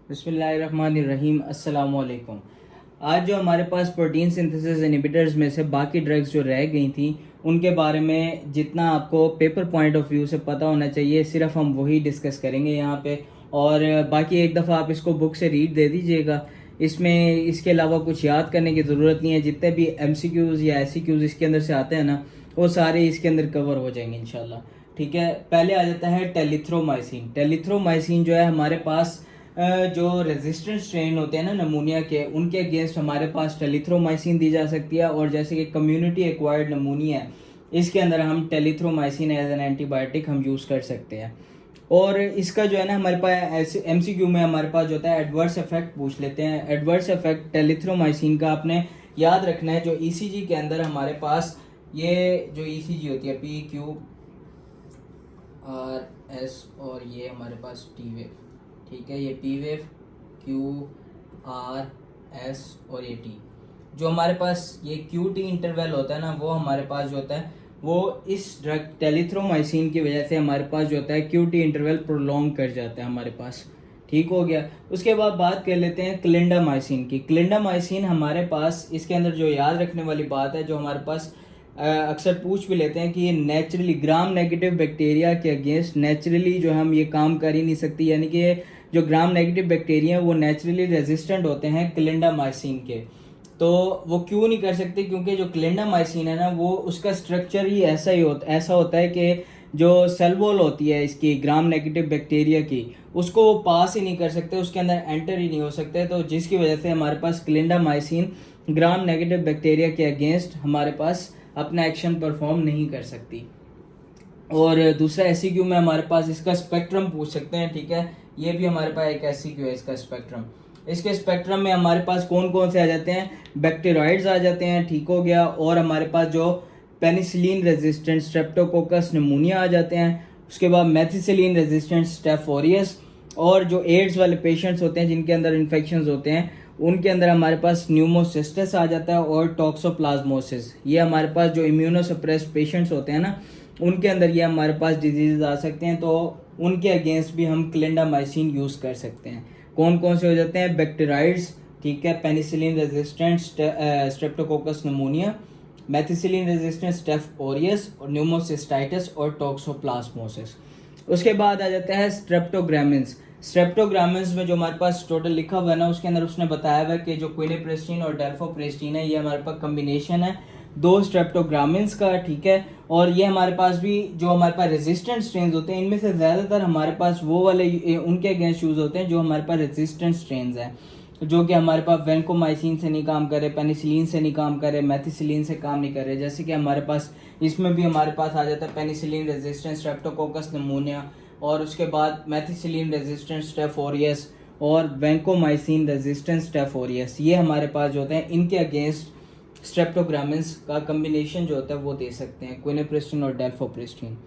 बिस्मिल्लाहिर्रहमानिर्रहीम अस्सलाम वालेकुम। आज जो हमारे पास प्रोटीन सिंथेसिस इनहिबिटर्स में से बाकी ड्रग्स जो रह गई थी उनके बारे में जितना आपको पेपर पॉइंट ऑफ व्यू से पता होना चाहिए सिर्फ हम वही डिस्कस करेंगे यहाँ पे। और बाकी एक दफ़ा आप इसको बुक से रीड दे दीजिएगा। इसमें इसके अलावा कुछ याद करने की ज़रूरत नहीं है। जितने भी MCQs या SCQs इसके अंदर से आते हैं ना वो सारे इसके अंदर कवर हो जाएंगे इंशाल्लाह। ठीक है, पहले आ जाता है टेलिथ्रोमाइसिन। टेलिथ्रोमाइसिन जो है हमारे पास जो रेजिस्टेंट स्ट्रेन होते हैं ना नमूनिया के, उनके अगेंस्ट हमारे पास टेलिथ्रोमाइसिन दी जा सकती है। और जैसे कि कम्युनिटी एक्वायर्ड नमूनिया है इसके अंदर हम टेलिथ्रोमाइसिन एज एन एंटीबायोटिक हम यूज़ कर सकते हैं। और इसका जो है ना हमारे पास MCQ में हमारे पास जो होता है एडवर्स इफेक्ट पूछ लेते हैं। एडवर्स इफेक्ट टेलिथ्रोमाइसिन का आपने याद रखना है। जो ECG के अंदर हमारे पास ये जो ECG होती है PQRS और ये हमारे पास T वेव। ठीक है, ये P वेव QRS और ये T। जो हमारे पास ये QT इंटरवल होता है ना वो हमारे पास जो होता है वो इस ड्रग टेलिथ्रोमाइसिन की वजह से हमारे पास जो होता है QT इंटरवल प्रोलॉन्ग कर जाता है हमारे पास। ठीक हो गया। उसके बाद बात कर लेते हैं क्लिंडामाइसिन की। क्लिंडामाइसिन हमारे पास इसके अंदर जो याद रखने वाली बात है, जो हमारे पास अक्सर पूछ भी लेते हैं कि ये नेचुरली ग्राम नेगेटिव बैक्टीरिया के अगेंस्ट नेचुरली जो हम ये काम कर ही नहीं सकती, यानी कि जो ग्राम नेगेटिव बैक्टीरिया वो नेचुरली रेजिस्टेंट होते हैं क्लिंडामाइसिन के। तो वो क्यों नहीं कर सकते? क्योंकि जो क्लिंडामाइसिन है ना वो उसका स्ट्रक्चर ही ऐसा होता है कि जो सेल वॉल होती है इसकी ग्राम नेगेटिव बैक्टीरिया की उसको वो पास ही नहीं कर सकते, उसके अंदर एंटर ही नहीं हो सकते। तो जिसकी वजह से हमारे पास क्लिंडामाइसिन ग्राम नेगेटिव बैक्टीरिया के अगेंस्ट हमारे पास अपना एक्शन परफॉर्म नहीं कर सकती। और दूसरा SCQ में हमारे पास इसका स्पेक्ट्रम पूछ सकते हैं। ठीक है, ये भी हमारे पास एक SCQ है इसका स्पेक्ट्रम। इसके स्पेक्ट्रम में हमारे पास कौन कौन से आ जाते हैं? बैक्टीरियाइड्स आ जाते हैं। ठीक हो गया। और हमारे पास जो पेनिसिलिन रेजिस्टेंट स्ट्रेप्टोकोकस निमोनिया आ जाते हैं। उसके बाद मेथिसिलिन रेजिस्टेंट स्टेफ ऑरियस। और जो एड्स वाले पेशेंट्स होते हैं जिनके अंदर इन्फेक्शंस होते हैं उनके अंदर हमारे पास न्यूमोसिस्टिस आ जाता है और टॉक्सोप्लाज्मोसिस। ये हमारे पास जो इम्यूनोसप्रेस्ड पेशेंट्स होते हैं ना उनके अंदर ये हमारे पास डिजीज आ सकते हैं। तो उनके अगेंस्ट भी हम क्लिंडामाइसिन यूज़ कर सकते हैं। कौन कौन से हो जाते हैं? बैक्टीरियाइड्स, ठीक है, penicillin resistant streptococcus pneumonia, methicillin resistant staph aureus और न्यूमोसिस्टाइटिस और टॉक्सोप्लाज्मोसिस। उसके बाद आ जाता है स्ट्रेप्टोग्रामिन्स। स्ट्रेप्टोग्रामिन्स में जो हमारे पास टोटल लिखा हुआ है ना उसके अंदर उसने बताया हुआ है कि जो क्विनेप्रेस्टीन और डेल्फोप्रेस्टीन है ये हमारे पास कम्बिनेशन है दो स्ट्रेप्टोग्रामिन्स का। ठीक है, और ये हमारे पास भी जो हमारे पास रेजिस्टेंट स्ट्रेन्स होते हैं इनमें से ज़्यादातर हमारे पास वो वाले उनके अगेंस्ट यूज़ होते हैं जो हमारे पास रेजिस्टेंट स्ट्रेन्स हैं, जो कि हमारे पास वेंकोमाइसिन से नहीं काम करे, पेनिसिलिन से नहीं काम करे, मेथिसिलिन से काम नहीं करे। जैसे कि हमारे पास इसमें भी हमारे पास आ जाता है पेनिसिलिन रेजिस्टेंट स्ट्रेप्टोकोकस निमोनिया और उसके बाद मेथिसिलिन रेजिस्टेंट स्टेफ ऑरियस और वेंकोमाइसिन रेजिस्टेंट स्टेफ ऑरियस। ये हमारे पास जो होते हैं इनके अगेंस्ट स्ट्रेप्टोग्रामिन्स का कम्बिनेशन जो होता है वो दे सकते हैं, क्विनेप्रेस्टिन और डेल्फोप्रेस्टिन।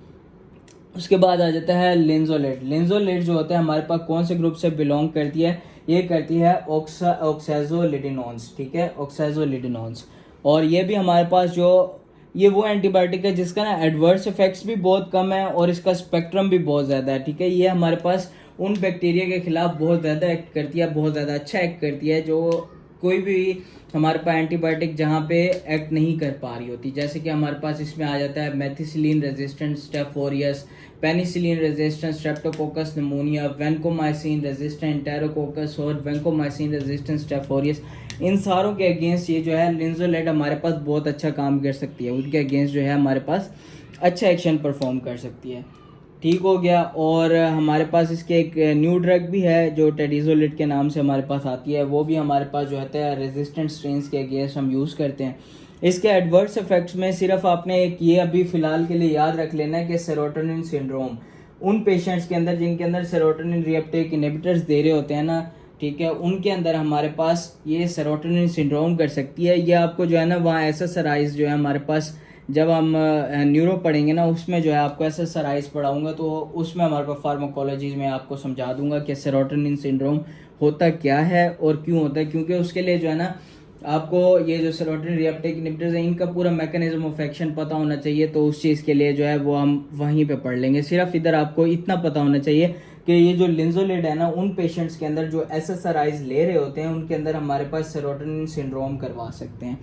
उसके बाद आ जाता है लिंजोलेट। लिंजोलेट जो होता है हमारे पास कौन से ग्रुप से बिलोंग करती है? ये करती है ऑक्सैजोलिडिनोन्स। ठीक है, ऑक्सैजोलिडिनोन्स। और ये भी हमारे पास जो ये वो एंटीबायोटिक है जिसका ना एडवर्स इफेक्ट्स भी बहुत कम है और इसका स्पेक्ट्रम भी बहुत ज़्यादा है। ठीक है, ये हमारे पास उन बैक्टीरिया के खिलाफ बहुत ज़्यादा एक्ट करती है, बहुत ज़्यादा अच्छा एक्ट करती है जो कोई भी हमारे पास एंटीबायोटिक जहाँ पे एक्ट नहीं कर पा रही होती। जैसे कि हमारे पास इसमें आ जाता है methicillin resistant staph aureus, penicillin resistant streptococcus pneumoniae, vancomycin resistant enterococcus और वेंकोमाइसिन रेजिस्टेंट स्टेफ ऑरियस। इन सारों के अगेंस्ट ये जो है लिंजोलेट हमारे पास बहुत अच्छा काम कर सकती है, उनके अगेंस्ट जो है हमारे पास अच्छा एक्शन परफॉर्म कर सकती है। ठीक हो गया। और हमारे पास इसके एक न्यू ड्रग भी है जो टेडिजोलिट के नाम से हमारे पास आती है, वो भी हमारे पास जो होता है रेजिस्टेंट स्ट्रेन्स के अगेंस्ट हम यूज़ करते हैं। इसके एडवर्स इफेक्ट्स में सिर्फ आपने एक ये अभी फ़िलहाल के लिए याद रख लेना है कि सेरोटोनिन सिंड्रोम उन पेशेंट्स के अंदर जिनके अंदर सेरोटोनिन रीअपटेक इनहिबिटर्स दे रहे होते हैं ना, ठीक है, उनके अंदर हमारे पास ये सेरोटोनिन सिंड्रोम कर सकती है। ये आपको जो है ना वहाँ SSRIs जो है हमारे पास जब हम न्यूरो पढ़ेंगे ना उसमें जो है आपको SSRIs पढ़ाऊंगा तो उसमें हमारे पास फार्माकोलॉजी में आपको समझा दूंगा कि सेरोटोनिन सिंड्रोम होता क्या है और क्यों होता है। क्योंकि उसके लिए जो है ना आपको ये जो सेरोटोनिन रीअपटेक इनहिबिटर्स है इनका पूरा मैकेनिज्म ऑफ एक्शन पता होना चाहिए। तो उस चीज़ के लिए जो है वो हम वहीं पे पढ़ लेंगे। सिर्फ इधर आपको इतना पता होना चाहिए कि ये जो लिंजोलिड है ना, उन पेशेंट्स के अंदर जो SSRIs ले रहे होते हैं उनके अंदर हमारे पास सेरोटोनिन सिंड्रोम करवा सकते हैं।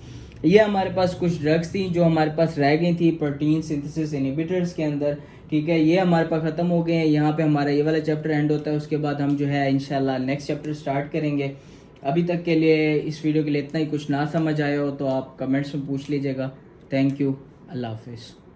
ये हमारे पास कुछ ड्रग्स थी जो हमारे पास रह गई थी प्रोटीन सिंथेसिस इनहिबिटर्स के अंदर, ठीक है। ये हमारे पास ख़त्म हो गए हैं। यहाँ पे हमारा ये वाला चैप्टर एंड होता है, उसके बाद हम जो है इंशाल्लाह नेक्स्ट चैप्टर स्टार्ट करेंगे। अभी तक के लिए इस वीडियो के लिए इतना ही। कुछ ना समझ आया हो तो आप कमेंट्स में पूछ लीजिएगा। थैंक यू, अल्लाह हाफिज़।